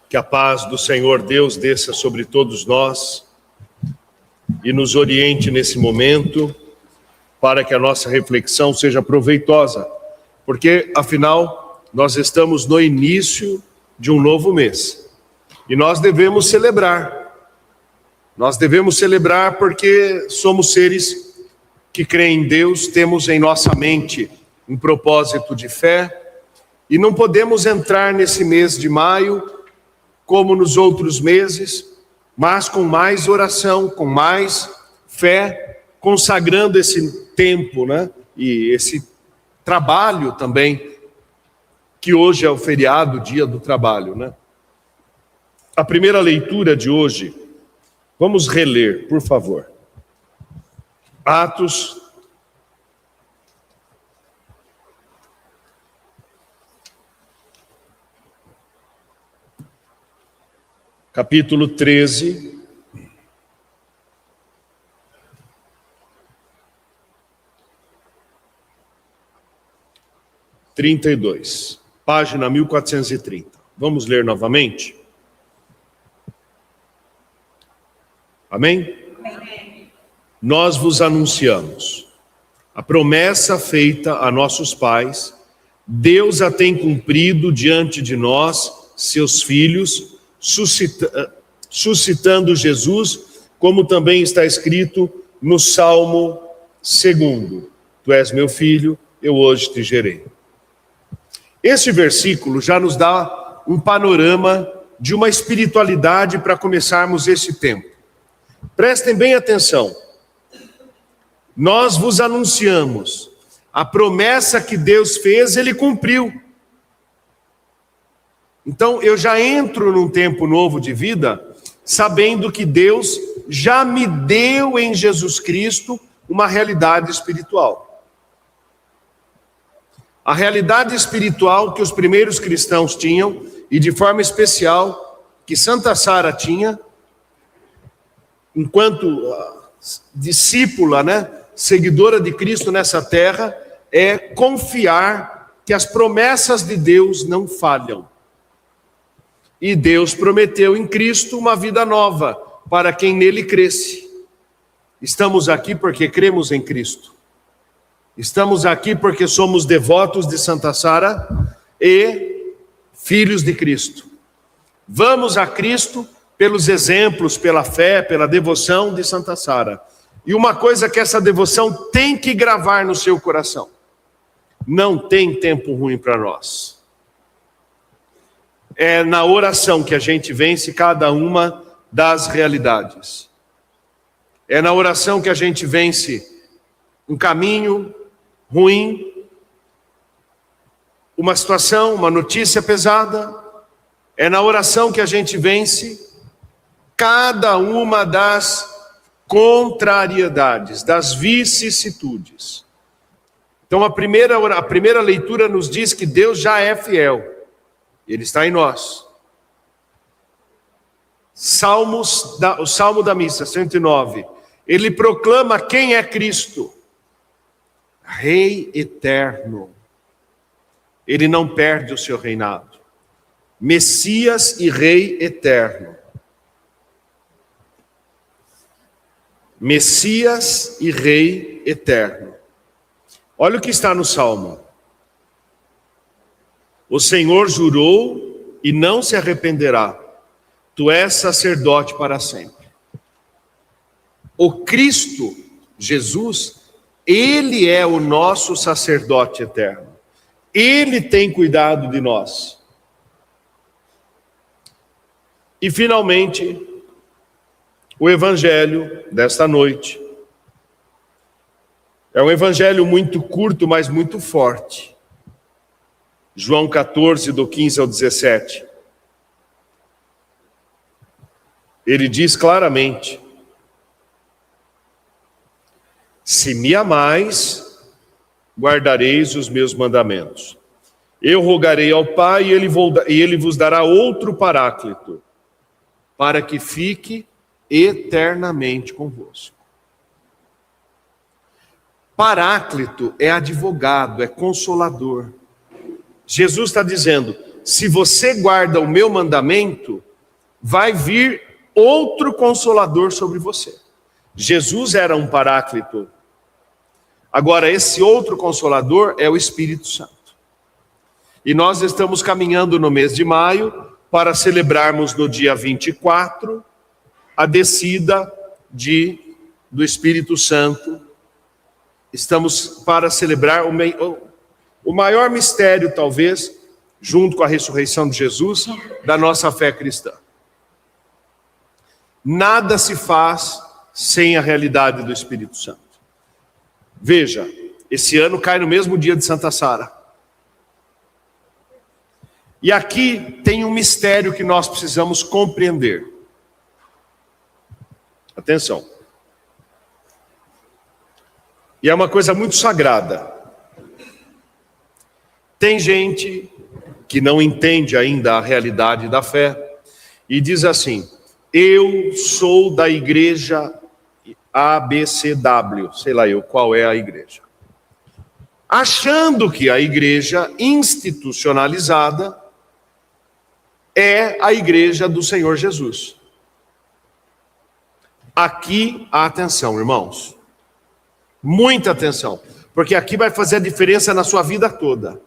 Que a paz do Senhor Deus desça sobre todos nós e nos oriente nesse momento para que a nossa reflexão seja proveitosa, porque, afinal, nós estamos no início de um novo mês e nós devemos celebrar. Nós devemos celebrar porque somos seres que creem em Deus, temos em nossa mente um propósito de fé e não podemos entrar nesse mês de maio como nos outros meses, mas com mais oração, com mais fé, consagrando esse tempo, né? E esse trabalho também, que hoje é o feriado, dia do trabalho, né? A primeira leitura de hoje, vamos reler, por favor. Atos capítulo 13, página 1430. Vamos ler novamente? Amém? Amém. Nós vos anunciamos a promessa feita a nossos pais, Deus a tem cumprido diante de nós, seus filhos, suscitando Jesus, como também está escrito no Salmo 2: Tu és meu filho, eu hoje te gerei. Este versículo já nos dá um panorama de uma espiritualidade para começarmos esse tempo. Prestem bem atenção. Nós vos anunciamos a promessa que Deus fez, Ele cumpriu. Então, eu já entro num tempo novo de vida, sabendo que Deus já me deu em Jesus Cristo uma realidade espiritual. A realidade espiritual que os primeiros cristãos tinham, e de forma especial, que Santa Sara tinha, enquanto discípula, né, seguidora de Cristo nessa terra, é confiar que as promessas de Deus não falham. E Deus prometeu em Cristo uma vida nova para quem nele cresce. Estamos aqui porque cremos em Cristo. Estamos aqui porque somos devotos de Santa Sara e filhos de Cristo. Vamos a Cristo pelos exemplos, pela fé, pela devoção de Santa Sara. E uma coisa que essa devoção tem que gravar no seu coração: não tem tempo ruim para nós. É na oração que a gente vence cada uma das realidades. É na oração que a gente vence um caminho ruim, uma situação, uma notícia pesada. É na oração que a gente vence cada uma das contrariedades, das vicissitudes. Então a primeira leitura nos diz que Deus já é fiel. Ele está em nós. O Salmo da Missa, 109. Ele proclama quem é Cristo. Rei eterno. Ele não perde o seu reinado. Messias e Rei eterno. Messias e Rei eterno. Olha o que está no Salmo. O Senhor jurou e não se arrependerá. Tu és sacerdote para sempre. O Cristo, Jesus, Ele é o nosso sacerdote eterno. Ele tem cuidado de nós. E finalmente, o evangelho desta noite. É um evangelho muito curto, mas muito forte. João 14, do 15 ao 17. Ele diz claramente: se me amais, guardareis os meus mandamentos. Eu rogarei ao Pai e ele vos dará outro Paráclito, para que fique eternamente convosco. Paráclito é advogado, é consolador. Jesus está dizendo: se você guarda o meu mandamento, vai vir outro consolador sobre você. Jesus era um paráclito. Agora, esse outro consolador é o Espírito Santo. E nós estamos caminhando no mês de maio para celebrarmos no dia 24 a descida do Espírito Santo. Estamos para celebrar o maior mistério, talvez, junto com a ressurreição de Jesus, da nossa fé cristã. Nada se faz sem a realidade do Espírito Santo. Veja, esse ano cai no mesmo dia de Santa Sara. E aqui tem um mistério que nós precisamos compreender. Atenção. E é uma coisa muito sagrada. Tem gente que não entende ainda a realidade da fé e diz assim: eu sou da igreja ABCW, sei lá eu qual é a igreja. Achando que a igreja institucionalizada é a igreja do Senhor Jesus. Aqui, atenção, irmãos. Muita atenção, porque aqui vai fazer a diferença na sua vida toda.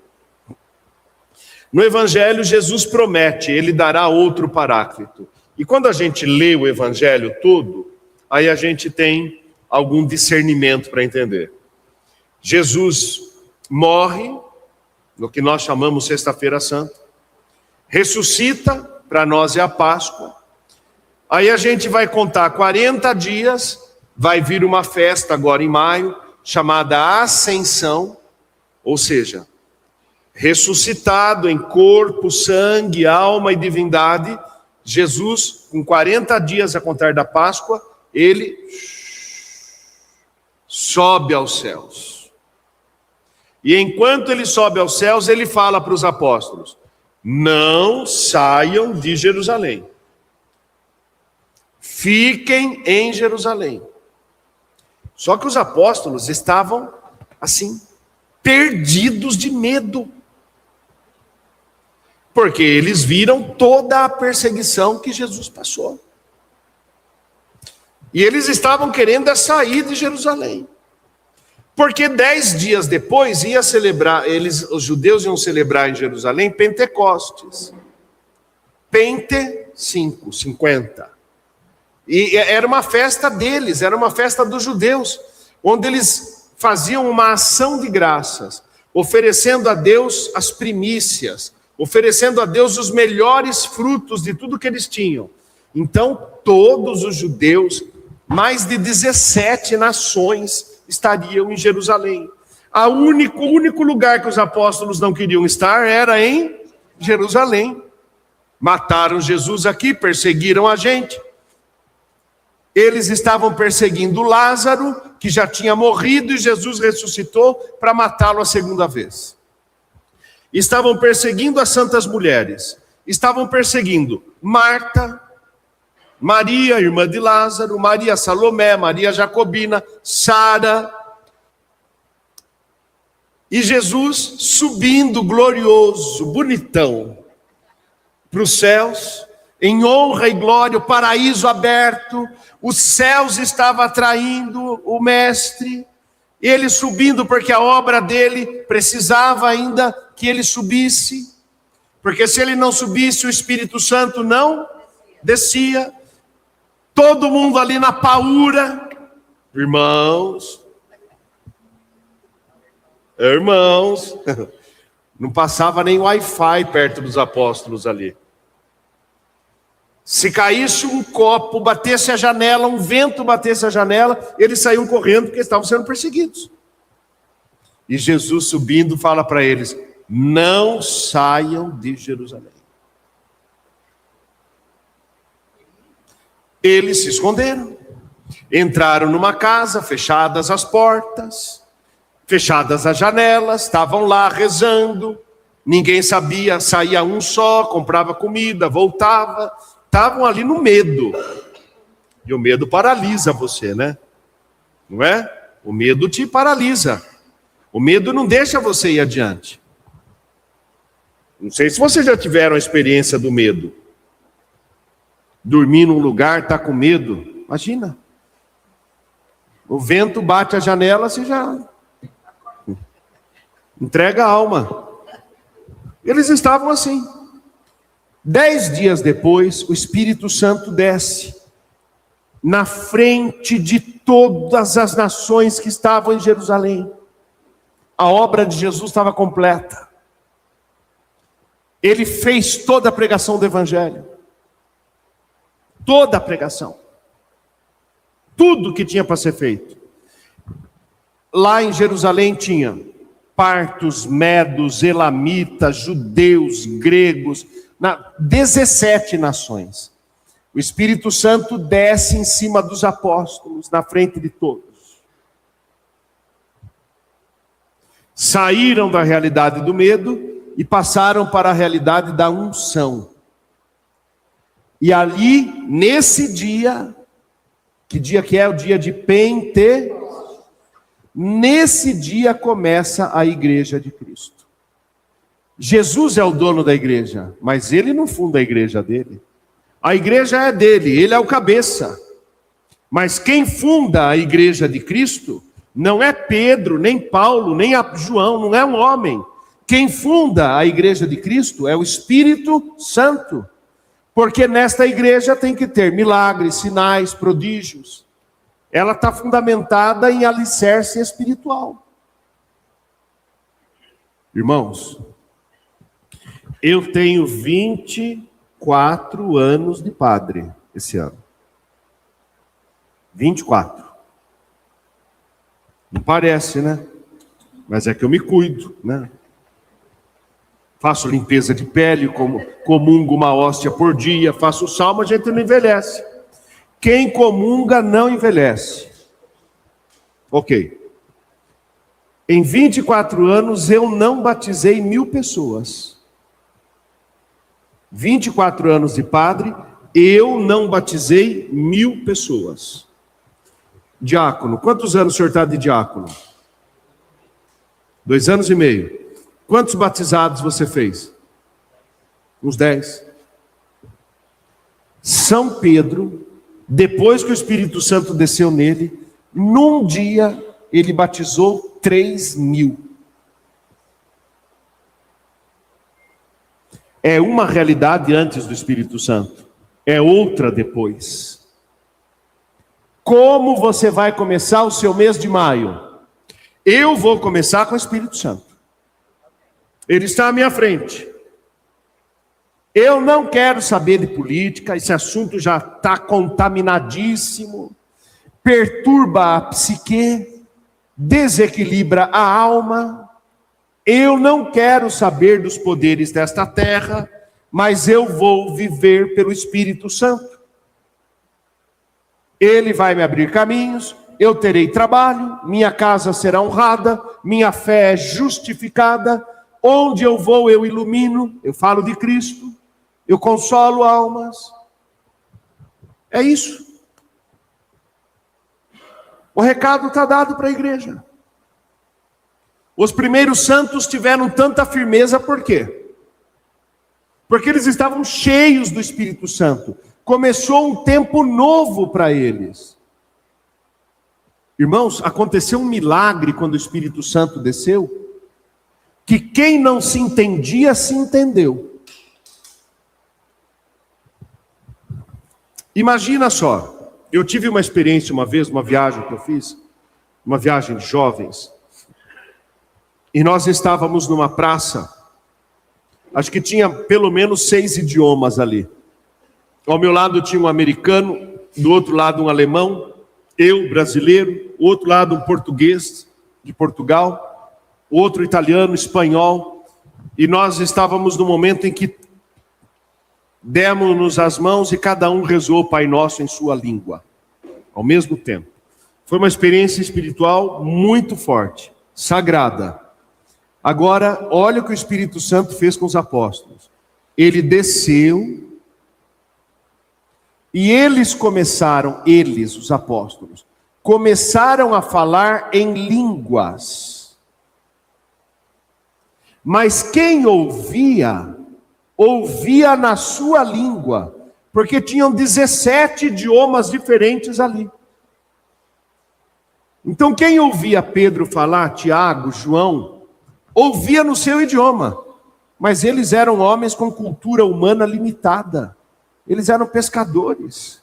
No Evangelho, Jesus promete, ele dará outro paráclito. E quando a gente lê o Evangelho todo, aí a gente tem algum discernimento para entender. Jesus morre, no que nós chamamos Sexta-feira Santa, ressuscita, para nós é a Páscoa. Aí a gente vai contar 40 dias, vai vir uma festa agora em maio, chamada Ascensão, ou seja, ressuscitado em corpo, sangue, alma e divindade, Jesus, com 40 dias a contar da Páscoa, ele sobe aos céus. E enquanto ele sobe aos céus, ele fala para os apóstolos: não saiam de Jerusalém. Fiquem em Jerusalém. Só que os apóstolos estavam, assim, perdidos de medo. Porque eles viram toda a perseguição que Jesus passou. E eles estavam querendo sair de Jerusalém. Porque 10 dias depois ia celebrar, os judeus iam celebrar em Jerusalém Pentecostes. 50. E era uma festa deles, era uma festa dos judeus, onde eles faziam uma ação de graças, oferecendo a Deus as primícias, oferecendo a Deus os melhores frutos de tudo que eles tinham. Então, todos os judeus, mais de 17 nações, estariam em Jerusalém. O único lugar que os apóstolos não queriam estar era em Jerusalém. Mataram Jesus aqui, perseguiram a gente. Eles estavam perseguindo Lázaro, que já tinha morrido, e Jesus ressuscitou para matá-lo a segunda vez. Estavam perseguindo as santas mulheres. Estavam perseguindo Marta, Maria, irmã de Lázaro, Maria Salomé, Maria Jacobina, Sara. E Jesus subindo glorioso, bonitão, para os céus, em honra e glória, o paraíso aberto, os céus estavam atraindo o mestre, ele subindo porque a obra dele precisava ainda que ele subisse, porque se ele não subisse, o Espírito Santo não descia. Todo mundo ali na paúra, irmãos, não passava nem Wi-Fi perto dos apóstolos ali. Se caísse um copo, batesse a janela, um vento batesse a janela, eles saíam correndo porque estavam sendo perseguidos. E Jesus subindo fala para eles: não saiam de Jerusalém. Eles se esconderam, entraram numa casa, fechadas as portas, fechadas as janelas, estavam lá rezando, ninguém sabia, saía um só, comprava comida, voltava. Estavam ali no medo. E o medo paralisa você, né? Não é? O medo te paralisa. O medo não deixa você ir adiante. Não sei se vocês já tiveram a experiência do medo. Dormir num lugar, tá com medo. Imagina. O vento bate a janela, você já entrega a alma. Eles estavam assim. 10 dias depois, o Espírito Santo desce na frente de todas as nações que estavam em Jerusalém. A obra de Jesus estava completa. Ele fez toda a pregação do Evangelho. Toda a pregação. Tudo que tinha para ser feito. Lá em Jerusalém tinha partos, medos, elamitas, judeus, gregos, 17 nações. O Espírito Santo desce em cima dos apóstolos, na frente de todos. Saíram da realidade do medo e passaram para a realidade da unção. E ali, nesse dia, que dia que é? O dia de Pentecostes. Nesse dia começa a igreja de Cristo. Jesus é o dono da igreja, mas ele não funda a igreja dele. A igreja é dele, ele é o cabeça. Mas quem funda a igreja de Cristo não é Pedro, nem Paulo, nem João, não é um homem. Quem funda a igreja de Cristo é o Espírito Santo. Porque nesta igreja tem que ter milagres, sinais, prodígios. Ela está fundamentada em alicerce espiritual. Irmãos, eu tenho 24 anos de padre esse ano. 24. Não parece, né? Mas é que eu me cuido, né? Faço limpeza de pele, comungo uma hóstia por dia, faço salmo, a gente não envelhece. Quem comunga não envelhece. Ok. Em 24 anos eu não batizei 1000 pessoas. 24 anos de padre, eu não batizei 1000 pessoas. Diácono, quantos anos o senhor está de diácono? 2 anos e meio. Quantos batizados você fez? Uns 10. São Pedro, depois que o Espírito Santo desceu nele, num dia ele batizou 3.000. É uma realidade antes do Espírito Santo, é outra depois. Como você vai começar o seu mês de maio? Eu vou começar com o Espírito Santo. Ele está à minha frente. Eu não quero saber de política, esse assunto já está contaminadíssimo, perturba a psique, desequilibra a alma. Eu não quero saber dos poderes desta terra, mas eu vou viver pelo Espírito Santo. Ele vai me abrir caminhos, eu terei trabalho, minha casa será honrada, minha fé é justificada. Onde eu vou, eu ilumino, eu falo de Cristo, eu consolo almas. É isso. O recado está dado para a igreja. Os primeiros santos tiveram tanta firmeza, por quê? Porque eles estavam cheios do Espírito Santo. Começou um tempo novo para eles. Irmãos, aconteceu um milagre quando o Espírito Santo desceu, que quem não se entendia, se entendeu. Imagina só, eu tive uma experiência uma vez, uma viagem que eu fiz, uma viagem de jovens, e nós estávamos numa praça, acho que tinha pelo menos 6 idiomas ali. Ao meu lado tinha um americano, do outro lado um alemão, eu, brasileiro, do outro lado um português de Portugal, outro italiano, espanhol, e nós estávamos no momento em que demos-nos as mãos e cada um rezou o Pai Nosso em sua língua, ao mesmo tempo. Foi uma experiência espiritual muito forte, sagrada. Agora, olha o que o Espírito Santo fez com os apóstolos. Ele desceu e eles, os apóstolos, começaram a falar em línguas. Mas quem ouvia ouvia na sua língua, porque tinham 17 idiomas diferentes ali. Então quem ouvia Pedro falar, Tiago, João, ouvia no seu idioma, mas eles eram homens com cultura humana limitada, eles eram pescadores,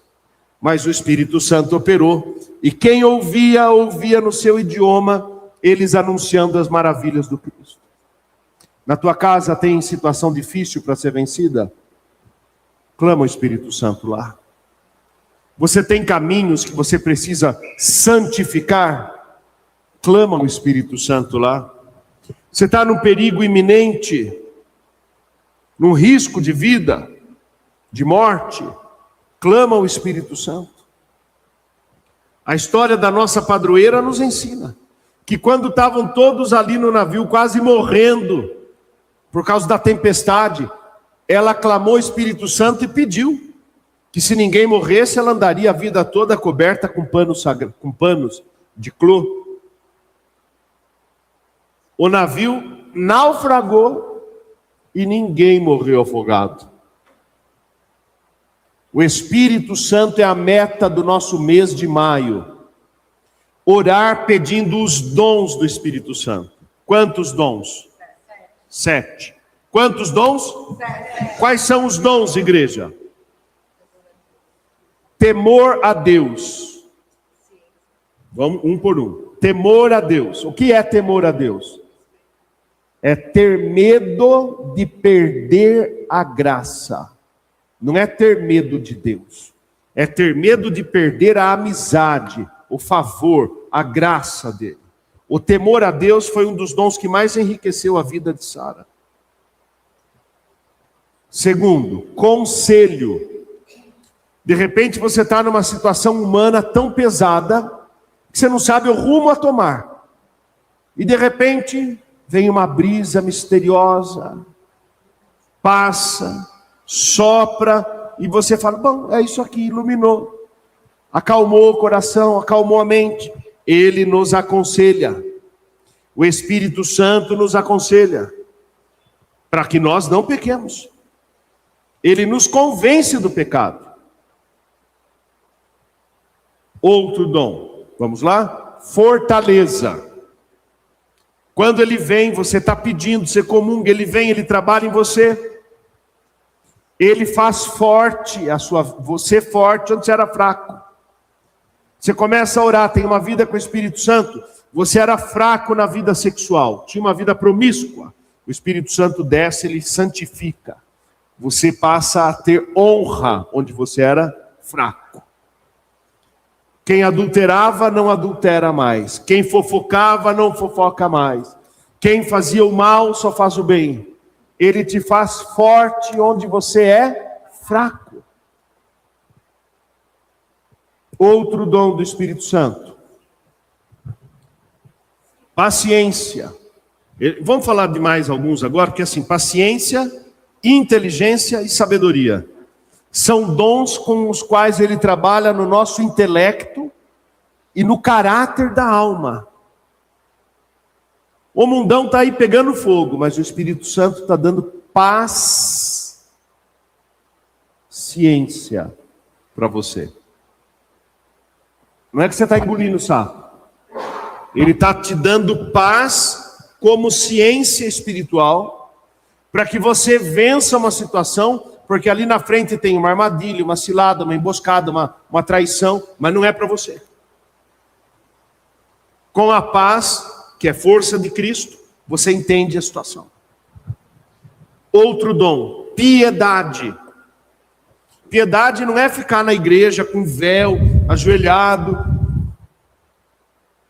mas o Espírito Santo operou, e quem ouvia, ouvia no seu idioma, eles anunciando as maravilhas do Cristo. Na tua casa tem situação difícil para ser vencida? Clama o Espírito Santo lá. Você tem caminhos que você precisa santificar? Clama o Espírito Santo lá. Você está num perigo iminente, num risco de vida, de morte? Clama o Espírito Santo. A história da nossa padroeira nos ensina que quando estavam todos ali no navio quase morrendo por causa da tempestade, ela clamou o Espírito Santo e pediu que se ninguém morresse, ela andaria a vida toda coberta com panos de clô. O navio naufragou e ninguém morreu afogado. O Espírito Santo é a meta do nosso mês de maio. Orar pedindo os dons do Espírito Santo. Quantos dons? 7. Quantos dons? 7. Quais são os dons, igreja? Temor a Deus. Vamos um por um. Temor a Deus. O que é temor a Deus? É ter medo de perder a graça. Não é ter medo de Deus. É ter medo de perder a amizade, o favor, a graça dele. O temor a Deus foi um dos dons que mais enriqueceu a vida de Sara. Segundo, conselho. De repente você está numa situação humana tão pesada que você não sabe o rumo a tomar. E de repente vem uma brisa misteriosa, passa, sopra, e você fala, bom, é isso aqui, iluminou. Acalmou o coração, acalmou a mente. Ele nos aconselha. O Espírito Santo nos aconselha para que nós não pequemos. Ele nos convence do pecado. Outro dom, vamos lá? Fortaleza. Quando ele vem, você está pedindo, você comunga, ele vem, ele trabalha em você. Ele faz forte você forte onde você era fraco. Você começa a orar, tem uma vida com o Espírito Santo. Você era fraco na vida sexual, tinha uma vida promíscua. O Espírito Santo desce, ele santifica. Você passa a ter honra onde você era fraco. Quem adulterava não adultera mais. Quem fofocava não fofoca mais. Quem fazia o mal só faz o bem. Ele te faz forte onde você é fraco. Outro dom do Espírito Santo. Paciência. Vamos falar de mais alguns agora, porque assim, paciência, inteligência e sabedoria são dons com os quais ele trabalha no nosso intelecto e no caráter da alma. O mundão está aí pegando fogo, mas o Espírito Santo está dando paz, ciência para você. Não é que você está engolindo sapo. Ele está te dando paz como ciência espiritual, para que você vença uma situação, porque ali na frente tem uma armadilha, uma cilada, uma emboscada, uma traição, mas não é para você. Com a paz, que é força de Cristo, você entende a situação. Outro dom, piedade. Piedade não é ficar na igreja com véu, ajoelhado,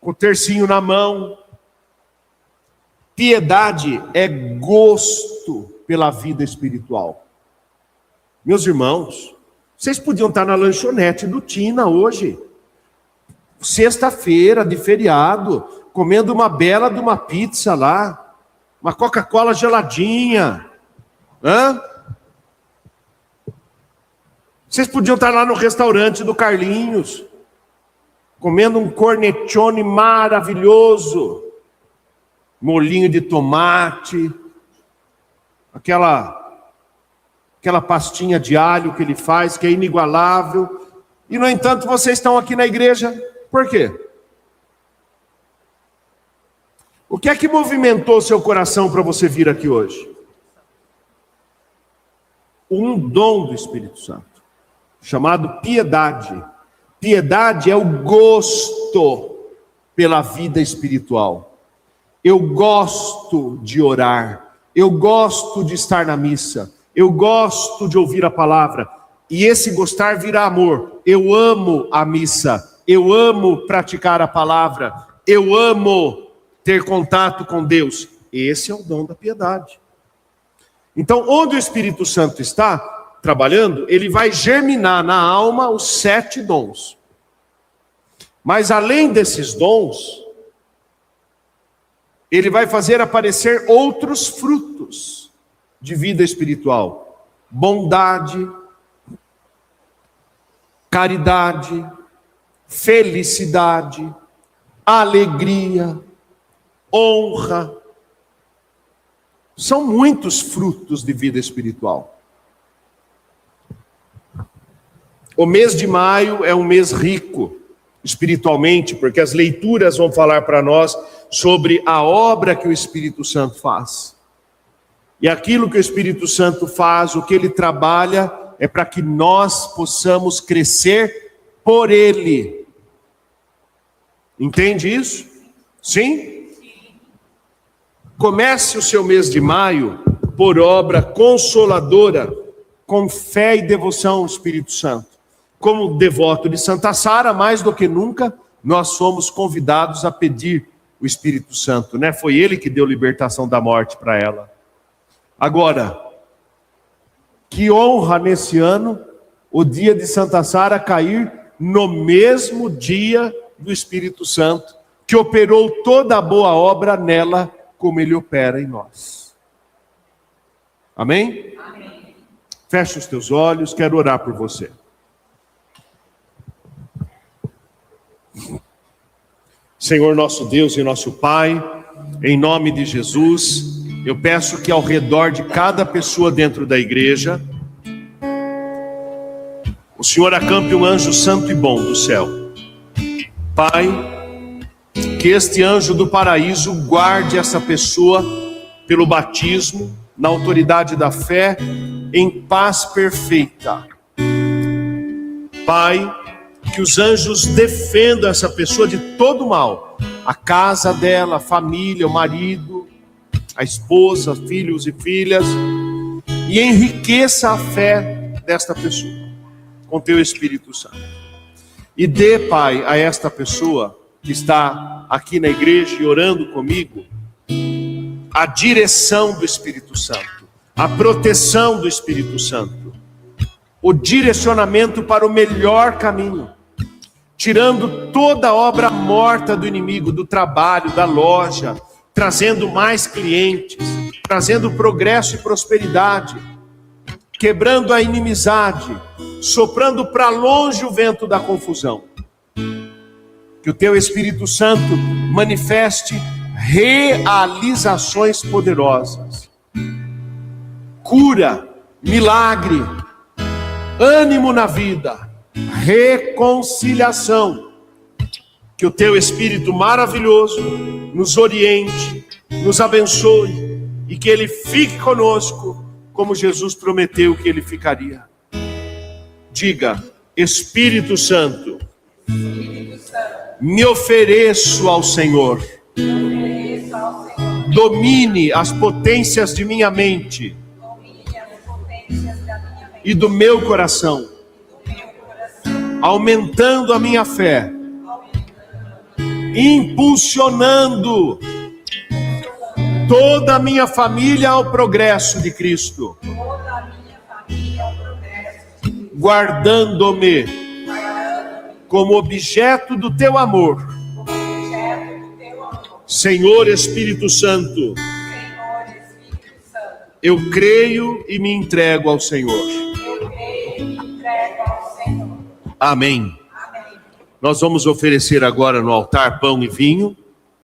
com o tercinho na mão. Piedade é gosto pela vida espiritual. Meus irmãos, vocês podiam estar na lanchonete do Tina hoje, sexta-feira de feriado, comendo uma bela de uma pizza lá, uma Coca-Cola geladinha. Vocês podiam estar lá no restaurante do Carlinhos, comendo um cornetone maravilhoso, molhinho de tomate, aquela aquela pastinha de alho que ele faz, que é inigualável, e no entanto vocês estão aqui na igreja, por quê? O que é que movimentou seu coração para você vir aqui hoje? Um dom do Espírito Santo, chamado piedade. Piedade é o gosto pela vida espiritual. Eu gosto de orar, eu gosto de estar na missa, eu gosto de ouvir a palavra, e esse gostar vira amor. Eu amo a missa, eu amo praticar a palavra, eu amo ter contato com Deus. Esse é o dom da piedade. Então, onde o Espírito Santo está trabalhando, ele vai germinar na alma os 7 dons. Mas além desses dons, ele vai fazer aparecer outros frutos de vida espiritual: bondade, caridade, felicidade, alegria, honra. São muitos frutos de vida espiritual. O mês de maio é um mês rico espiritualmente, porque as leituras vão falar para nós sobre a obra que o Espírito Santo faz. E aquilo que o Espírito Santo faz, o que ele trabalha, é para que nós possamos crescer por ele. Entende isso? Sim? Comece o seu mês de maio por obra consoladora, com fé e devoção ao Espírito Santo. Como devoto de Santa Sara, mais do que nunca, nós somos convidados a pedir o Espírito Santo, né? Foi ele que deu libertação da morte para ela. Agora, que honra nesse ano o dia de Santa Sara cair no mesmo dia do Espírito Santo, que operou toda a boa obra nela, como ele opera em nós. Amém? Amém. Feche os teus olhos, quero orar por você. Senhor nosso Deus e nosso Pai, em nome de Jesus, eu peço que ao redor de cada pessoa dentro da igreja, o Senhor acampe um anjo santo e bom do céu. Pai, que este anjo do paraíso guarde essa pessoa pelo batismo, na autoridade da fé, em paz perfeita. Pai, que os anjos defendam essa pessoa de todo mal, a casa dela, a família, o marido, a esposa, filhos e filhas, e enriqueça a fé desta pessoa com teu Espírito Santo. E dê, Pai, a esta pessoa que está aqui na igreja e orando comigo, a direção do Espírito Santo, a proteção do Espírito Santo, o direcionamento para o melhor caminho, tirando toda a obra morta do inimigo, do trabalho, da loja, trazendo mais clientes, trazendo progresso e prosperidade, quebrando a inimizade, soprando para longe o vento da confusão. Que o teu Espírito Santo manifeste realizações poderosas, cura, milagre, ânimo na vida, reconciliação. Que o teu Espírito maravilhoso nos oriente, nos abençoe e que ele fique conosco como Jesus prometeu que ele ficaria. Diga: Espírito Santo, me ofereço ao Senhor. Domine as potências de minha mente e do meu coração, aumentando a minha fé, impulsionando toda a minha família ao progresso de Cristo, guardando-me como objeto do teu amor. Senhor Espírito Santo, eu creio e me entrego ao Senhor. Amém. Nós vamos oferecer agora no altar pão e vinho.